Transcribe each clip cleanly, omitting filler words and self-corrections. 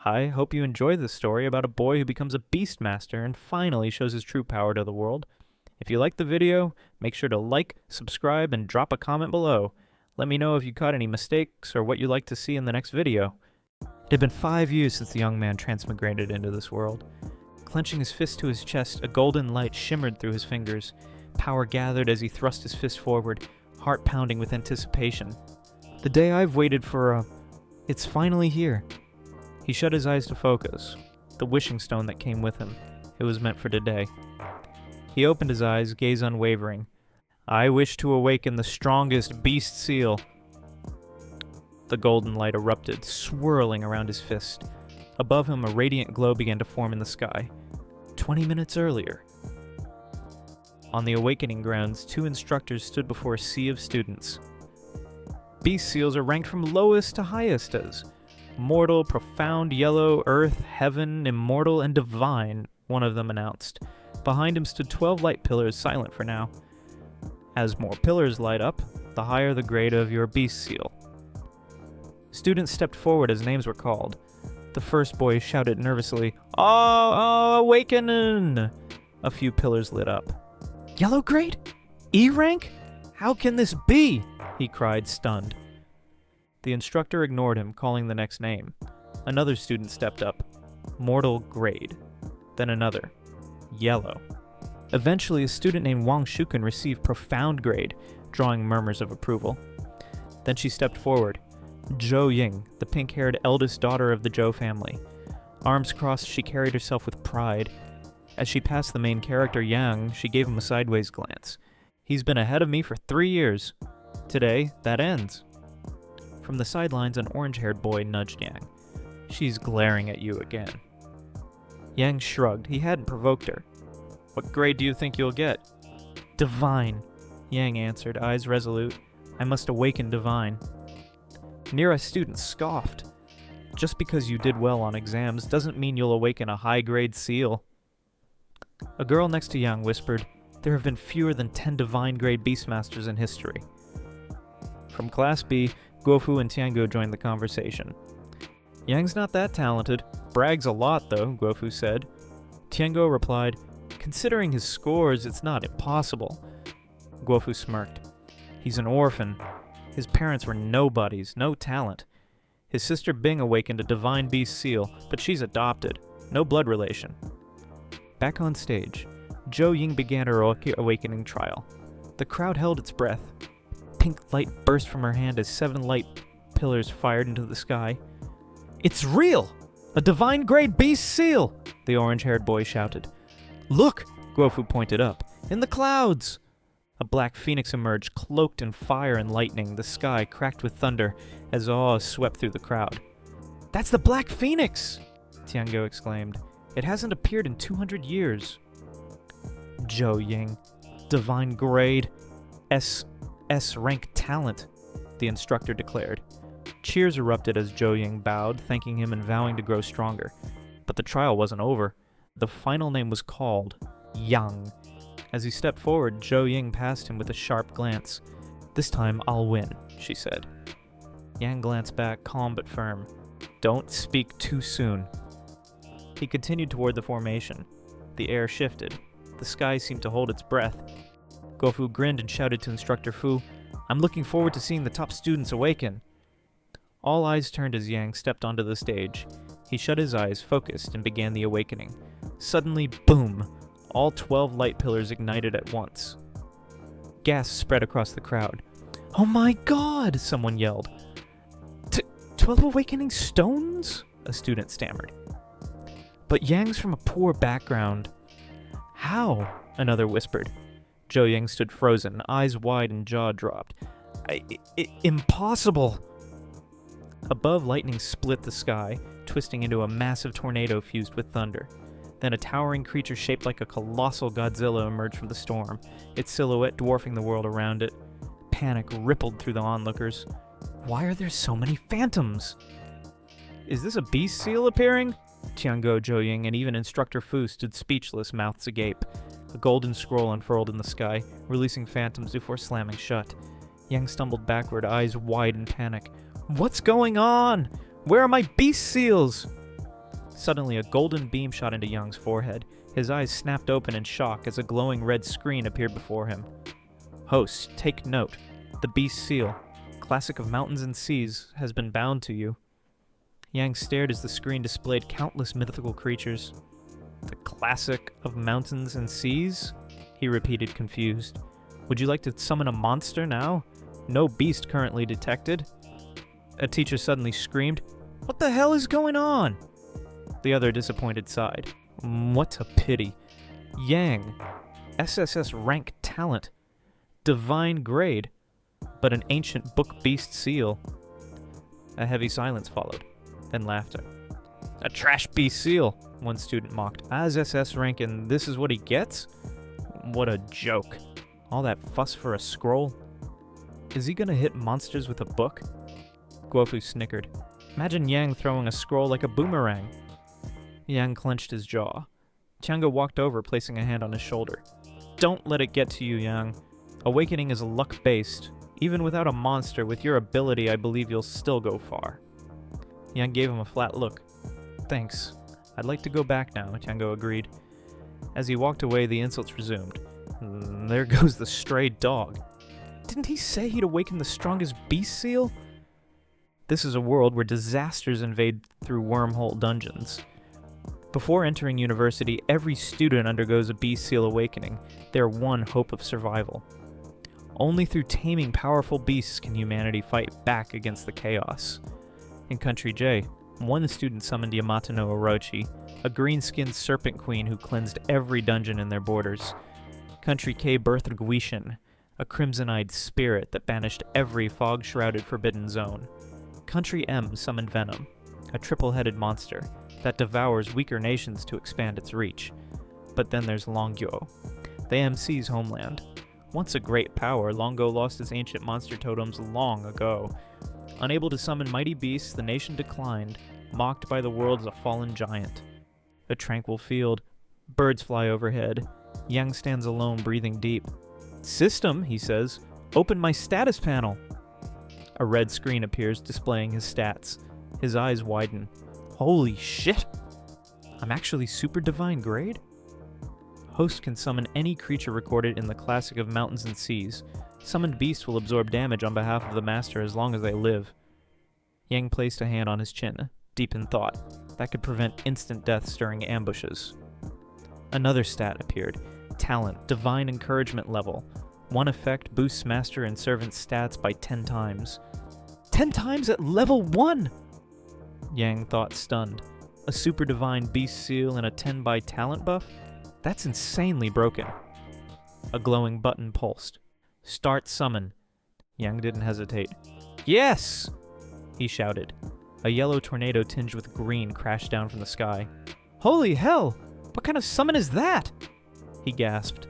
I hope you enjoy this story about a boy who becomes a beastmaster and finally shows his true power to the world. If you liked the video, make sure to like, subscribe, and drop a comment below. Let me know if you caught any mistakes or what you'd like to see in the next video. It had been 5 years since the young man transmigrated into this world. Clenching his fist to his chest, a golden light shimmered through his fingers. Power gathered as he thrust his fist forward, heart pounding with anticipation. The day I've waited for, it's finally here. He shut his eyes to focus. The wishing stone that came with him. It was meant for today. He opened his eyes, gaze unwavering. I wish to awaken the strongest beast seal. The golden light erupted, swirling around his fist. Above him, a radiant glow began to form in the sky. 20 minutes earlier. On the awakening grounds, 2 instructors stood before a sea of students. Beast seals are ranked from lowest to highest as mortal, profound, yellow, earth, heaven, immortal, and divine, one of them announced. Behind him stood 12 light pillars, silent for now. As more pillars light up, the higher the grade of your beast seal. Students stepped forward as names were called. The first boy shouted nervously, "Oh, awakening!" A few pillars lit up. Yellow grade? E rank? How can this be? He cried, stunned. The instructor ignored him, calling the next name. Another student stepped up. Mortal grade. Then another. Yellow. Eventually, a student named Wang Shuken received profound grade, drawing murmurs of approval. Then she stepped forward. Zhou Ying, the pink-haired eldest daughter of the Zhou family. Arms crossed, she carried herself with pride. As she passed the main character, Yang, she gave him a sideways glance. He's been ahead of me for 3 years. Today, that ends. From the sidelines, an orange-haired boy nudged Yang. She's glaring at you again. Yang shrugged. He hadn't provoked her. What grade do you think you'll get? Divine, Yang answered, eyes resolute. I must awaken divine. Near us, students scoffed. Just because you did well on exams doesn't mean you'll awaken a high-grade seal. A girl next to Yang whispered, there have been fewer than 10 divine-grade beastmasters in history. From Class B, Guofu and Tianguo joined the conversation. Yang's not that talented. Brags a lot, though, Guofu said. Tianguo replied, considering his scores, it's not impossible. Guofu smirked. He's an orphan. His parents were nobodies, no talent. His sister Bing awakened a divine beast seal, but she's adopted. No blood relation. Back on stage, Zhou Ying began her awakening trial. The crowd held its breath. Pink light burst from her hand as 7 light pillars fired into the sky. It's real! A divine-grade beast seal! The orange-haired boy shouted. Look! Guofu pointed up. In the clouds! A black phoenix emerged, cloaked in fire and lightning. The sky cracked with thunder as awe swept through the crowd. That's the Black Phoenix! Tianguo exclaimed. It hasn't appeared in 200 years. Zhou Ying. Divine grade. S rank talent, the instructor declared. Cheers erupted as Zhou Ying bowed, thanking him and vowing to grow stronger. But the trial wasn't over. The final name was called. Yang. As he stepped forward, Zhou Ying passed him with a sharp glance. This time, I'll win, she said. Yang glanced back, calm but firm. Don't speak too soon. He continued toward the formation. The air shifted. The sky seemed to hold its breath. Guofu grinned and shouted to Instructor Fu, I'm looking forward to seeing the top students awaken. All eyes turned as Yang stepped onto the stage. He shut his eyes, focused, and began the awakening. Suddenly, boom! All 12 light pillars ignited at once. Gasps spread across the crowd. Oh my god! Someone yelled. 12 awakening stones? A student stammered. But Yang's from a poor background. How? Another whispered. Zhou Ying stood frozen, eyes wide and jaw dropped. Impossible! Above, lightning split the sky, twisting into a massive tornado fused with thunder. Then a towering creature shaped like a colossal Godzilla emerged from the storm, its silhouette dwarfing the world around it. Panic rippled through the onlookers. Why are there so many phantoms? Is this a beast seal appearing? Tianguo, Zhou Ying, and even Instructor Fu stood speechless, mouths agape. A golden scroll unfurled in the sky, releasing phantoms before slamming shut. Yang stumbled backward, eyes wide in panic. What's going on? Where are my beast seals? Suddenly, a golden beam shot into Yang's forehead. His eyes snapped open in shock as a glowing red screen appeared before him. Host, take note. The beast seal, classic of mountains and seas, has been bound to you. Yang stared as the screen displayed countless mythical creatures. The classic of mountains and seas? He repeated, confused. Would you like to summon a monster now? No beast currently detected. A teacher suddenly screamed, "What the hell is going on?" The other disappointed sighed. What a pity. Yang, SSS rank talent, divine grade, but an ancient book beast seal. A heavy silence followed, then laughter. A trash beast seal, one student mocked. As SS rank and this is what he gets? What a joke. All that fuss for a scroll? Is he gonna hit monsters with a book? Guofu snickered. Imagine Yang throwing a scroll like a boomerang. Yang clenched his jaw. Tiango walked over, placing a hand on his shoulder. Don't let it get to you, Yang. Awakening is luck-based. Even without a monster, with your ability, I believe you'll still go far. Yang gave him a flat look. Thanks. I'd like to go back now, Tiango agreed. As he walked away, the insults resumed. There goes the stray dog. Didn't he say he'd awaken the strongest beast seal? This is a world where disasters invade through wormhole dungeons. Before entering university, every student undergoes a beast seal awakening, their one hope of survival. Only through taming powerful beasts can humanity fight back against the chaos. In Country J, one student summoned Yamato no Orochi, a green-skinned serpent queen who cleansed every dungeon in their borders. Country K birthed Guishin, a crimson-eyed spirit that banished every fog-shrouded forbidden zone. Country M summoned Venom, a triple-headed monster that devours weaker nations to expand its reach. But then there's Longguo, the MC's homeland. Once a great power, Longguo lost its ancient monster totems long ago. Unable to summon mighty beasts, the nation declined, mocked by the world as a fallen giant. A tranquil field. Birds fly overhead. Yang stands alone, breathing deep. System, he says. Open my status panel. A red screen appears, displaying his stats. His eyes widen. Holy shit! I'm actually super divine grade? Host can summon any creature recorded in the classic of mountains and seas. Summoned beasts will absorb damage on behalf of the master as long as they live. Yang placed a hand on his chin, deep in thought. That could prevent instant deaths during ambushes. Another stat appeared. Talent, divine encouragement level. One effect boosts master and servant stats by 10 times. 10 times at level 1! Yang thought, stunned. A super divine beast seal and a 10 by talent buff? That's insanely broken. A glowing button pulsed. Start summon. Yang didn't hesitate. Yes! He shouted. A yellow tornado tinged with green crashed down from the sky. Holy hell! What kind of summon is that? He gasped.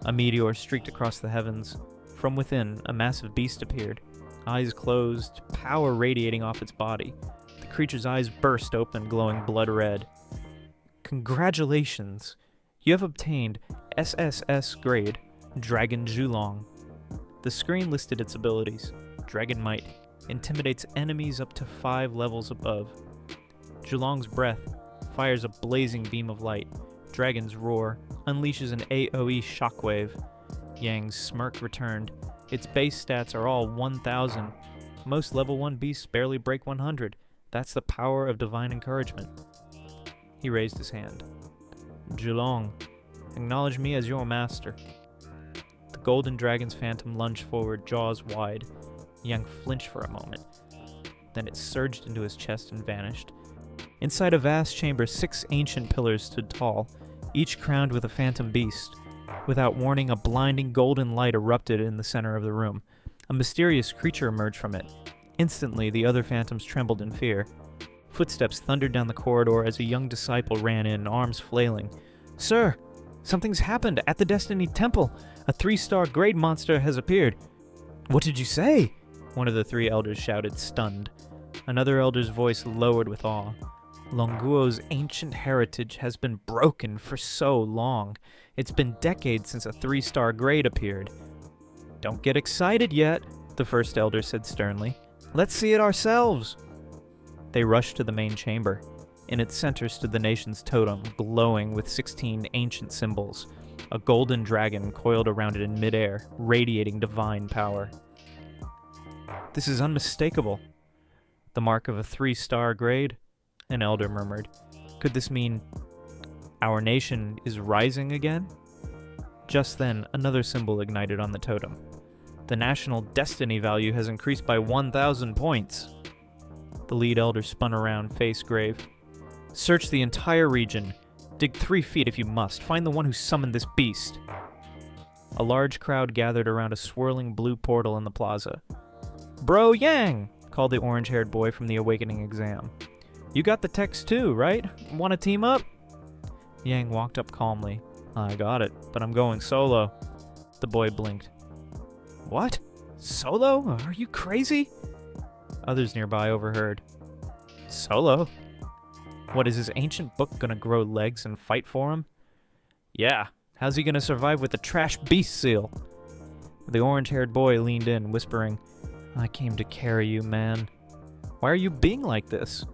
A meteor streaked across the heavens. From within, a massive beast appeared. Eyes closed, power radiating off its body. The creature's eyes burst open, glowing blood red. Congratulations! You have obtained SSS grade, Dragon Zhulong. The screen listed its abilities. Dragon Might. Intimidates enemies up to 5 levels above. Zhulong's Breath. Fires a blazing beam of light. Dragon's Roar. Unleashes an AoE shockwave. Yang's smirk returned. Its base stats are all 1000. Most level 1 beasts barely break 100. That's the power of divine encouragement. He raised his hand. Zhulong, acknowledge me as your master. The golden dragon's phantom lunged forward, jaws wide. Yang flinched for a moment. Then it surged into his chest and vanished. Inside a vast chamber, 6 ancient pillars stood tall, each crowned with a phantom beast. Without warning, a blinding golden light erupted in the center of the room. A mysterious creature emerged from it. Instantly, the other phantoms trembled in fear. Footsteps thundered down the corridor as a young disciple ran in, arms flailing. Sir, something's happened at the Destiny Temple. A 3-star grade monster has appeared. What did you say? One of the 3 elders shouted, stunned. Another elder's voice lowered with awe. Longguo's ancient heritage has been broken for so long. It's been decades since a 3-star grade appeared. Don't get excited yet, the first elder said sternly. Let's see it ourselves. They rushed to the main chamber. In its center stood the nation's totem, glowing with 16 ancient symbols. A golden dragon coiled around it in midair, radiating divine power. "This is unmistakable." "The mark of a 3-star grade?" An elder murmured. "Could this mean our nation is rising again?" Just then, another symbol ignited on the totem. "The national destiny value has increased by 1,000 points." The lead elder spun around, face grave. "Search the entire region. Dig 3 feet if you must. Find the one who summoned this beast." A large crowd gathered around a swirling blue portal in the plaza. "Bro Yang!" called the orange-haired boy from the awakening exam. "You got the text too, right? Want to team up?" Yang walked up calmly. "I got it, but I'm going solo." The boy blinked. "What? Solo? Are you crazy?" Others nearby overheard. "Solo? What, is his ancient book gonna grow legs and fight for him?" "Yeah, how's he gonna survive with the trash beast seal?" The orange-haired boy leaned in, whispering, "I came to carry you, man." "Why are you being like this?"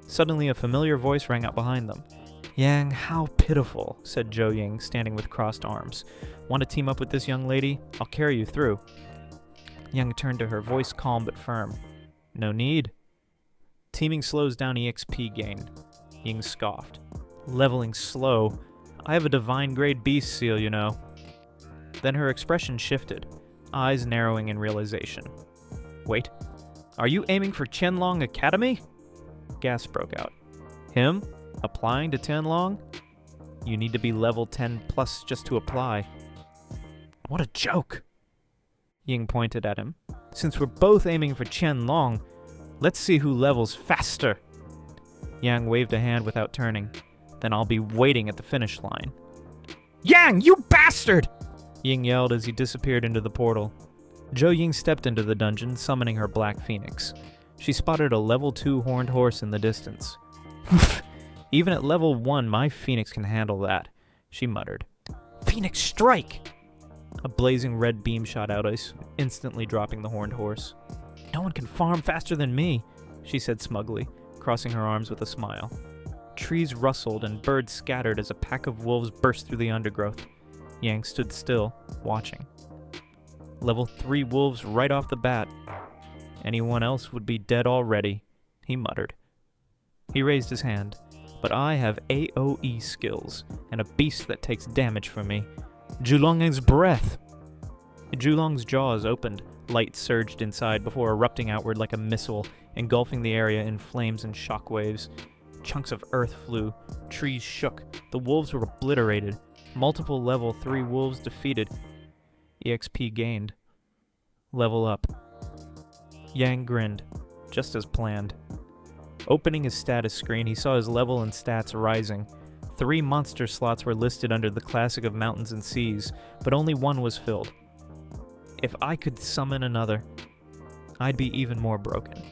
Suddenly a familiar voice rang out behind them. "Yang, how pitiful," said Zhou Ying, standing with crossed arms. "Want to team up with this young lady? I'll carry you through." Yang turned to her, voice calm but firm. "No need." "Teaming slows down EXP gain," Ying scoffed. "Leveling slow. I have a divine grade beast seal, you know." Then her expression shifted, eyes narrowing in realization. "Wait, are you aiming for Tianlong Academy?" Gasp broke out. "Him? Applying to Tianlong? You need to be level 10 plus just to apply." "What a joke!" Ying pointed at him. "Since we're both aiming for Tianlong, let's see who levels faster." Yang waved a hand without turning. "Then I'll be waiting at the finish line." "Yang, you bastard!" Ying yelled as he disappeared into the portal. Zhou Ying stepped into the dungeon, summoning her Black Phoenix. She spotted a level 2 horned horse in the distance. "Even at level 1, my Phoenix can handle that," she muttered. "Phoenix strike!" A blazing red beam shot out, instantly dropping the horned horse. "No one can farm faster than me," she said smugly, crossing her arms with a smile. Trees rustled and birds scattered as a pack of wolves burst through the undergrowth. Yang stood still, watching. Level 3 wolves right off the bat. Anyone else would be dead already, he muttered. He raised his hand. "But I have AoE skills, and a beast that takes damage from me. Zhulong's breath!" Zhulong's jaws opened, light surged inside before erupting outward like a missile, engulfing the area in flames and shockwaves. Chunks of earth flew, trees shook, the wolves were obliterated, multiple level 3 wolves defeated. EXP gained. Level up. Yang grinned, just as planned. Opening his status screen, he saw his level and stats rising. 3 monster slots were listed under the Classic of Mountains and Seas, but only 1 was filled. If I could summon another, I'd be even more broken.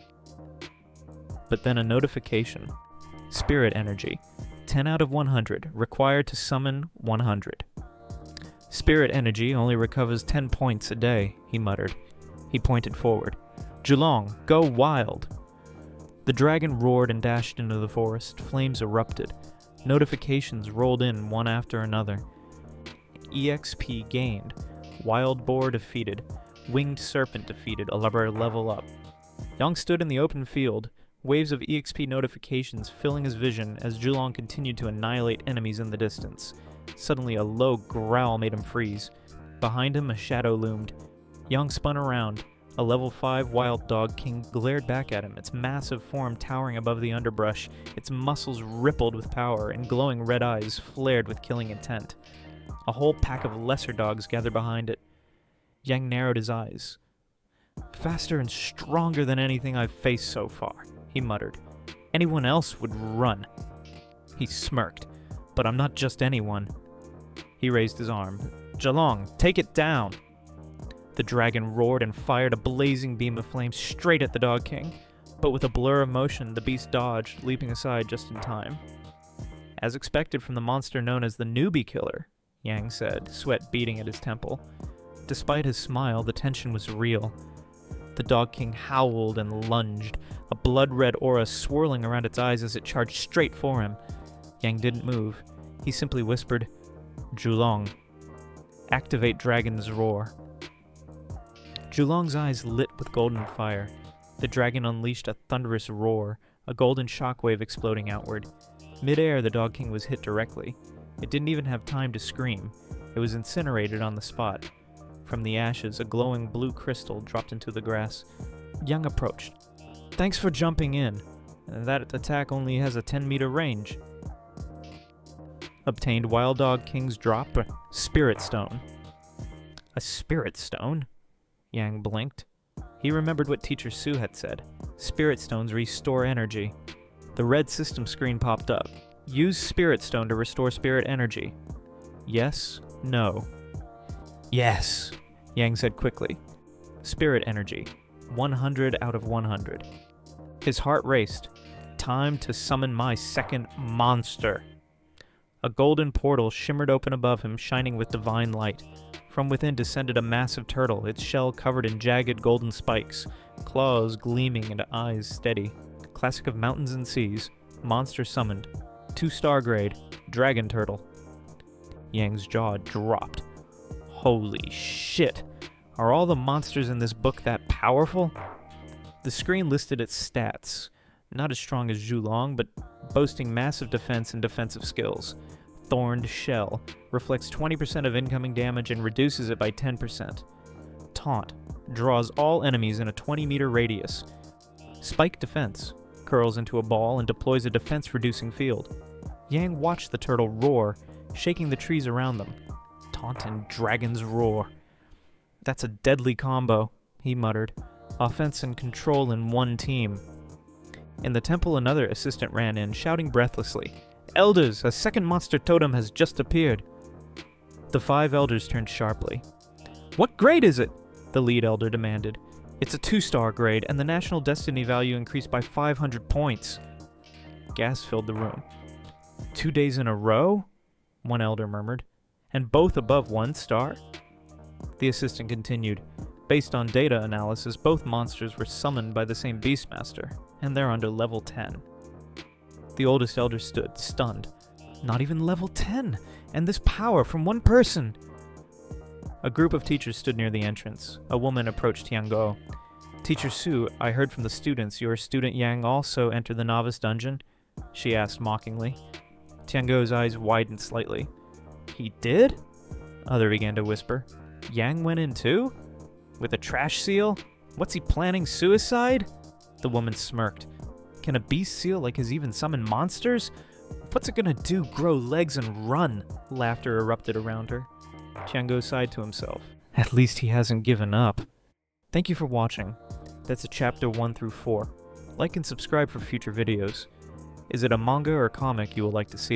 But then a notification. Spirit energy. 10 out of 100. Required to summon 100. Spirit energy only recovers 10 points a day, he muttered. He pointed forward. "Zhulong, go wild!" The dragon roared and dashed into the forest. Flames erupted. Notifications rolled in one after another. EXP gained. Wild boar defeated. Winged serpent defeated. A level up. Yang stood in the open field, waves of EXP notifications filling his vision as Zhulong continued to annihilate enemies in the distance. Suddenly a low growl made him freeze. Behind him a shadow loomed. Yang spun around. A level 5 wild dog king glared back at him, its massive form towering above the underbrush, its muscles rippled with power, and glowing red eyes flared with killing intent. A whole pack of lesser dogs gathered behind it. Yang narrowed his eyes. "Faster and stronger than anything I've faced so far," he muttered. "Anyone else would run." He smirked. "But I'm not just anyone." He raised his arm. "Zhulong, take it down!" The dragon roared and fired a blazing beam of flame straight at the Dog King, but with a blur of motion, the beast dodged, leaping aside just in time. "As expected from the monster known as the Newbie Killer," Yang said, sweat beading at his temple. Despite his smile, the tension was real. The Dog King howled and lunged. A blood-red aura swirling around its eyes as it charged straight for him. Yang didn't move. He simply whispered, "Julong, activate Dragon's Roar." Julong's eyes lit with golden fire. The dragon unleashed a thunderous roar, a golden shockwave exploding outward. Mid-air, the Dog King was hit directly. It didn't even have time to scream. It was incinerated on the spot. From the ashes, a glowing blue crystal dropped into the grass. Yang approached. "Thanks for jumping in. That attack only has a 10-meter range." Obtained Wild Dog King's drop, Spirit Stone. A Spirit Stone? Yang blinked. He remembered what Teacher Su had said. Spirit Stones restore energy. The red system screen popped up. Use Spirit Stone to restore spirit energy. Yes, no. Yes, Yang said quickly. Spirit energy. 100 out of 100. His heart raced. Time to summon my second monster. A golden portal shimmered open above him, shining with divine light. From within descended a massive turtle, its shell covered in jagged golden spikes, claws gleaming and eyes steady. Classic of mountains and seas. Monster summoned. 2-star grade. Dragon turtle. Yang's jaw dropped. Holy shit. Are all the monsters in this book that powerful? The screen listed its stats. Not as strong as Julong, but boasting massive defense and defensive skills. Thorned Shell. Reflects 20% of incoming damage and reduces it by 10%. Taunt. Draws all enemies in a 20-meter radius. Spike Defense. Curls into a ball and deploys a defense-reducing field. Yang watched the turtle roar, shaking the trees around them. Taunt and Dragon's Roar. That's a deadly combo, he muttered. Offense and control in one team. In the temple, another assistant ran in, shouting breathlessly, "Elders, a second monster totem has just appeared." The 5 elders turned sharply. "What grade is it?" the lead elder demanded. "It's a 2-star grade, and the national destiny value increased by 500 points. Gas filled the room. 2 days in a row? One elder murmured. And both above 1 star? The assistant continued. Based on data analysis, both monsters were summoned by the same Beastmaster, and they're under level 10. The oldest elder stood, stunned. Not even level 10, and this power from one person! A group of teachers stood near the entrance. A woman approached Tianlong. "Teacher Su, I heard from the students your student Yang also entered the novice dungeon?" she asked mockingly. Tianlong's eyes widened slightly. "He did?" Other began to whisper. "Yang went in too? With a trash seal? What's he planning, suicide?" The woman smirked. "Can a beast seal like his even summon monsters? What's it gonna do, grow legs and run?" Laughter erupted around her. Tianlong sighed to himself. At least he hasn't given up. Thank you for watching. That's a chapter 1 through 4. Like and subscribe for future videos. Is it a manga or comic you would like to see?